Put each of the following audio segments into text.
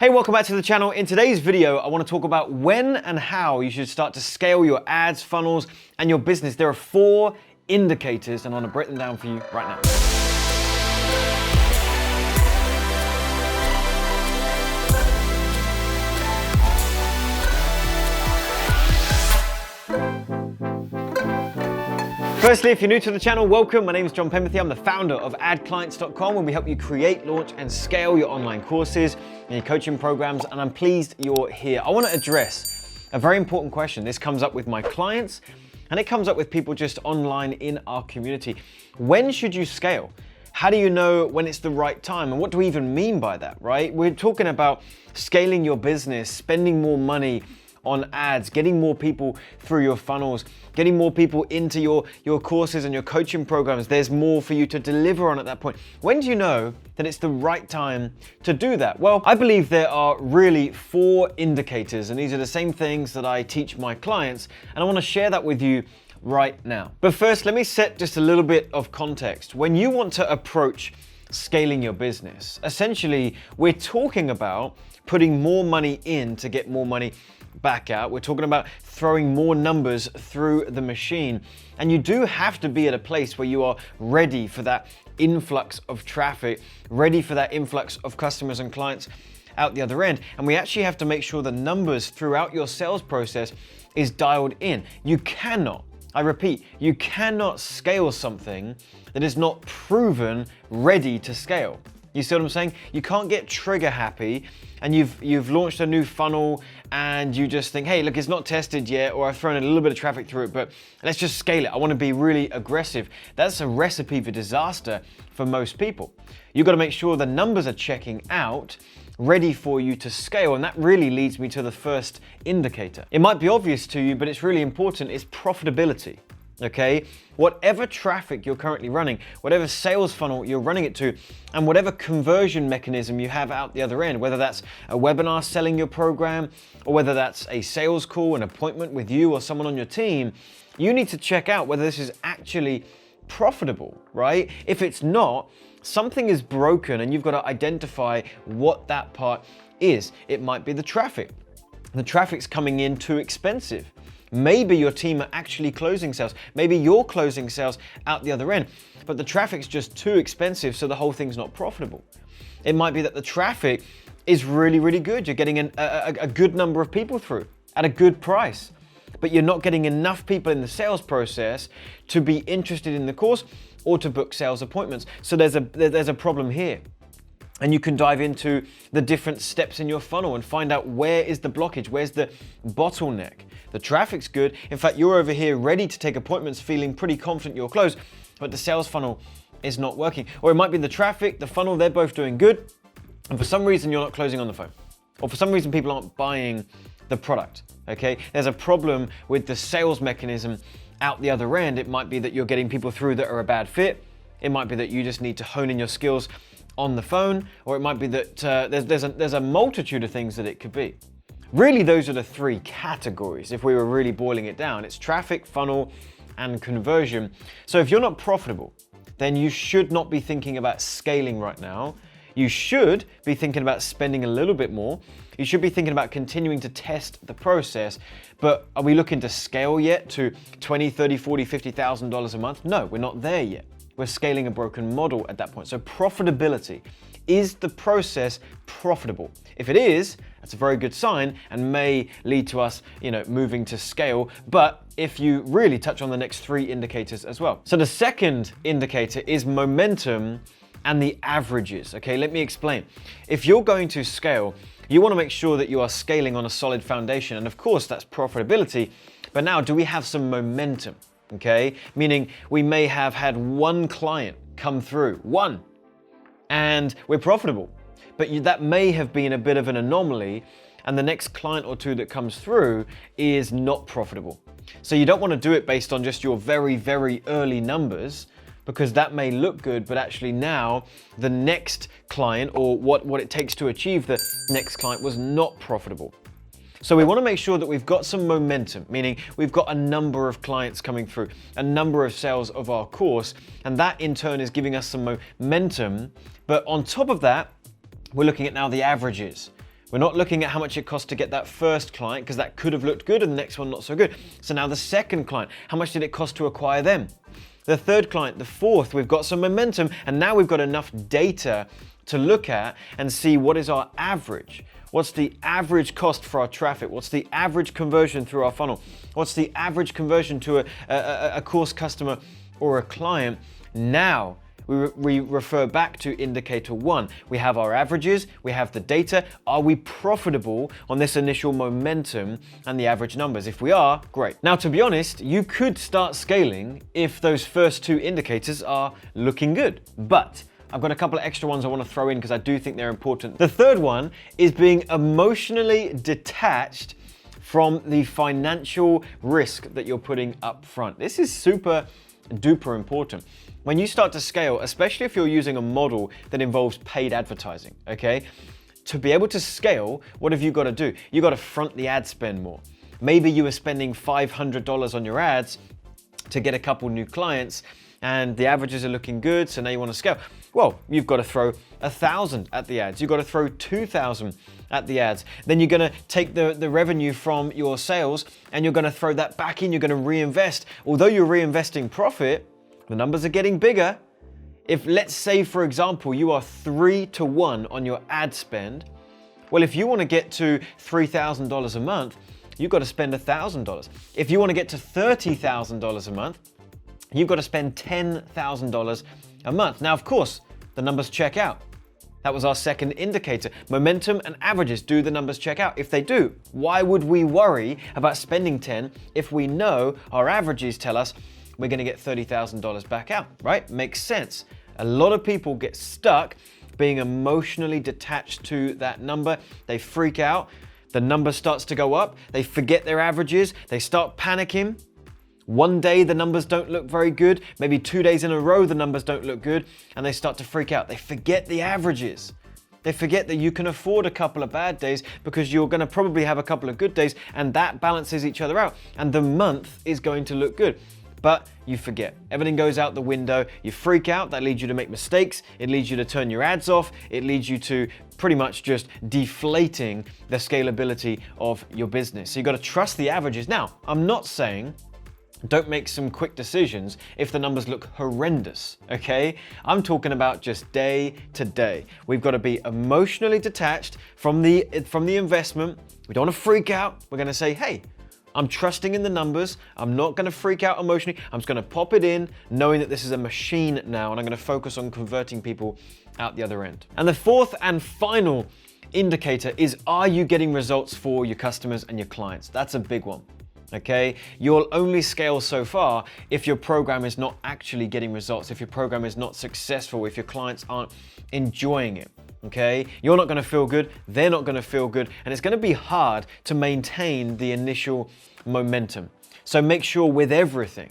Hey, welcome back to the channel. In today's video, I want to talk about when and how you should start to scale your ads, funnels, and your business. There are 4 indicators, and I want to break them down for you right now. Firstly, if you're new to the channel, welcome. My name is Penberthy. I'm the founder of AdClients.com, where we help you create, launch, and scale your online courses and your coaching programs, and I'm pleased you're here. I want to address a very important question. This comes up with my clients, and it comes up with people just online in our community. When should you scale? How do you know when it's the right time? And what do we even mean by that, right? We're talking about scaling your business, spending more money on ads, getting more people through your funnels, getting more people into your courses and your coaching programs. There's more for you to deliver on at that point. When do you know that it's the right time to do that? Well, I believe there are really 4 indicators, and these are the same things that I teach my clients, and I want to share that with you right now. But first, let me set just a little bit of context. When you want to approach scaling your business, essentially, we're talking about putting more money in to get more money back out. We're talking about throwing more numbers through the machine. And you do have to be at a place where you are ready for that influx of traffic, ready for that influx of customers and clients out the other end. And we actually have to make sure the numbers throughout your sales process is dialed in. You cannot, I repeat, you cannot scale something that is not proven ready to scale. You see what I'm saying? You can't get trigger happy and you've launched a new funnel and you just think, hey, look, it's not tested yet, or I've thrown a little bit of traffic through it, but let's just scale it. I want to be really aggressive. That's a recipe for disaster for most people. You've got to make sure the numbers are checking out, ready for you to scale. And that really leads me to the first indicator. It might be obvious to you, but it's really important. It's profitability. Okay, whatever traffic you're currently running, whatever sales funnel you're running it to, and whatever conversion mechanism you have out the other end, whether that's a webinar selling your program, or whether that's a sales call, an appointment with you or someone on your team, you need to check out whether this is actually profitable, right? If it's not, something is broken and you've got to identify what that part is. It might be the traffic. The traffic's coming in too expensive. Maybe your team are actually closing sales. Maybe you're closing sales out the other end, but the traffic's just too expensive, so the whole thing's not profitable. It might be that the traffic is really, really good. You're getting a good number of people through at a good price, but you're not getting enough people in the sales process to be interested in the course or to book sales appointments. So there's a problem here. And you can dive into the different steps in your funnel and find out where is the blockage, where's the bottleneck. The traffic's good. In fact, you're over here ready to take appointments, feeling pretty confident you'll close, but the sales funnel is not working. Or it might be the traffic, the funnel, they're both doing good, and for some reason you're not closing on the phone. Or for some reason people aren't buying the product, okay? There's a problem with the sales mechanism out the other end. It might be that you're getting people through that are a bad fit. It might be that you just need to hone in your skills on the phone, or it might be that there's a multitude of things that it could be. Really, those are the 3 categories if we were really boiling it down. It's traffic, funnel, and conversion. So if you're not profitable, then you should not be thinking about scaling right now. You should be thinking about spending a little bit more. You should be thinking about continuing to test the process. But are we looking to scale yet to $20,000, $30,000, $40,000, $50,000 a month? No, we're not there yet. We're scaling a broken model at that point. So profitability. Is the process profitable? If it is, that's a very good sign and may lead to us, moving to scale. But if you really touch on the next 3 indicators as well. So the second indicator is momentum and the averages. Okay, let me explain. If you're going to scale, you want to make sure that you are scaling on a solid foundation. And of course, that's profitability. But now, do we have some momentum? Okay, meaning we may have had 1 client come through, 1, and we're profitable, but that may have been a bit of an anomaly, and the next client or 2 that comes through is not profitable. So you don't want to do it based on just your very, very early numbers, because that may look good, but actually now the next client, or what it takes to achieve the next client, was not profitable. So we want to make sure that we've got some momentum, meaning we've got a number of clients coming through, a number of sales of our course, and that in turn is giving us some momentum. But on top of that, we're looking at now the averages. We're not looking at how much it cost to get that first client, because that could have looked good and the next one not so good. So now the second client, how much did it cost to acquire them? The third client, the fourth, we've got some momentum, and now we've got enough data to look at and see what is our average. What's the average cost for our traffic? What's the average conversion through our funnel? What's the average conversion to a course customer or a client? Now, we refer back to indicator 1. We have our averages, we have the data. Are we profitable on this initial momentum and the average numbers? If we are, great. Now, to be honest, you could start scaling if those first 2 indicators are looking good. But I've got a couple of extra ones I want to throw in because I do think they're important. The third one is being emotionally detached from the financial risk that you're putting up front. This is super duper important. When you start to scale, especially if you're using a model that involves paid advertising, okay? To be able to scale, what have you got to do? You got to front the ad spend more. Maybe you were spending $500 on your ads to get a couple new clients, and the averages are looking good, so now you want to scale. Well, you've got to throw 1,000 at the ads. You've got to throw 2,000 at the ads. Then you're going to take the revenue from your sales and you're going to throw that back in. You're going to reinvest. Although you're reinvesting profit, the numbers are getting bigger. If, let's say, for example, you are 3-to-1 on your ad spend, well, if you want to get to $3,000 a month, you've got to spend $1,000. If you want to get to $30,000 a month, you've got to spend $10,000 a month. Now, of course, the numbers check out. That was our second indicator. Momentum and averages, do the numbers check out? If they do, why would we worry about spending 10 if we know our averages tell us we're going to get $30,000 back out, right? Makes sense. A lot of people get stuck being emotionally detached to that number. They freak out. The number starts to go up. They forget their averages. They start panicking. One day the numbers don't look very good. Maybe 2 days in a row the numbers don't look good, and they start to freak out. They forget the averages. They forget that you can afford a couple of bad days because you're going to probably have a couple of good days, and that balances each other out, and the month is going to look good. But you forget. Everything goes out the window. You freak out. That leads you to make mistakes. It leads you to turn your ads off. It leads you to pretty much just deflating the scalability of your business. So you've got to trust the averages. Now, I'm not saying don't make some quick decisions if the numbers look horrendous, okay? I'm talking about just day to day. We've got to be emotionally detached from the investment. We don't want to freak out. We're going to say, hey, I'm trusting in the numbers. I'm not going to freak out emotionally. I'm just going to pop it in, knowing that this is a machine now, and I'm going to focus on converting people out the other end. And the fourth and final indicator is, are you getting results for your customers and your clients? That's a big one. Okay, you'll only scale so far if your program is not actually getting results, if your program is not successful, if your clients aren't enjoying it. Okay, you're not going to feel good, they're not going to feel good, and it's going to be hard to maintain the initial momentum. So make sure with everything,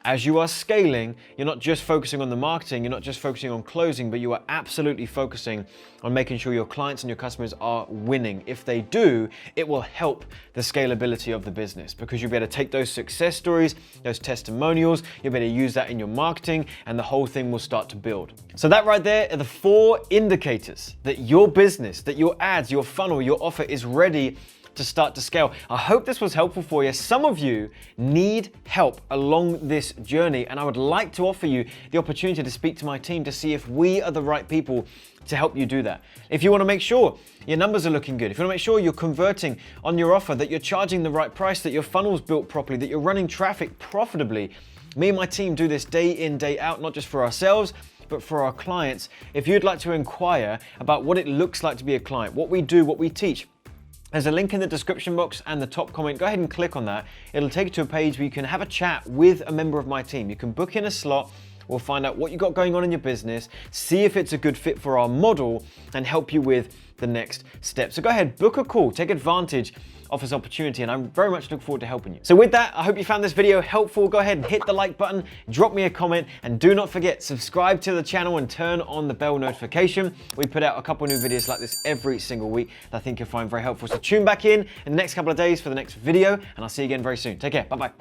as you are scaling, you're not just focusing on the marketing, you're not just focusing on closing, but you are absolutely focusing on making sure your clients and your customers are winning. If they do, it will help the scalability of the business because you'll be able to take those success stories, those testimonials, you'll be able to use that in your marketing, and the whole thing will start to build. So that right there are the 4 indicators that your business, that your ads, your funnel, your offer is ready to start to scale. I hope this was helpful for you. Some of you need help along this journey, and I would like to offer you the opportunity to speak to my team to see if we are the right people to help you do that. If you want to make sure your numbers are looking good, if you want to make sure you're converting on your offer, that you're charging the right price, that your funnel's built properly, that you're running traffic profitably, me and my team do this day in, day out, not just for ourselves, but for our clients. If you'd like to inquire about what it looks like to be a client, what we do, what we teach, there's a link in the description box and the top comment. Go ahead and click on that. It'll take you to a page where you can have a chat with a member of my team. You can book in a slot. We'll find out what you got going on in your business, see if it's a good fit for our model, and help you with the next step. So go ahead, book a call, take advantage of this opportunity, and I very much look forward to helping you. So with that, I hope you found this video helpful. Go ahead and hit the like button, drop me a comment, and do not forget, subscribe to the channel and turn on the bell notification. We put out a couple new videos like this every single week that I think you'll find very helpful. So tune back in the next couple of days for the next video, and I'll see you again very soon. Take care, bye-bye.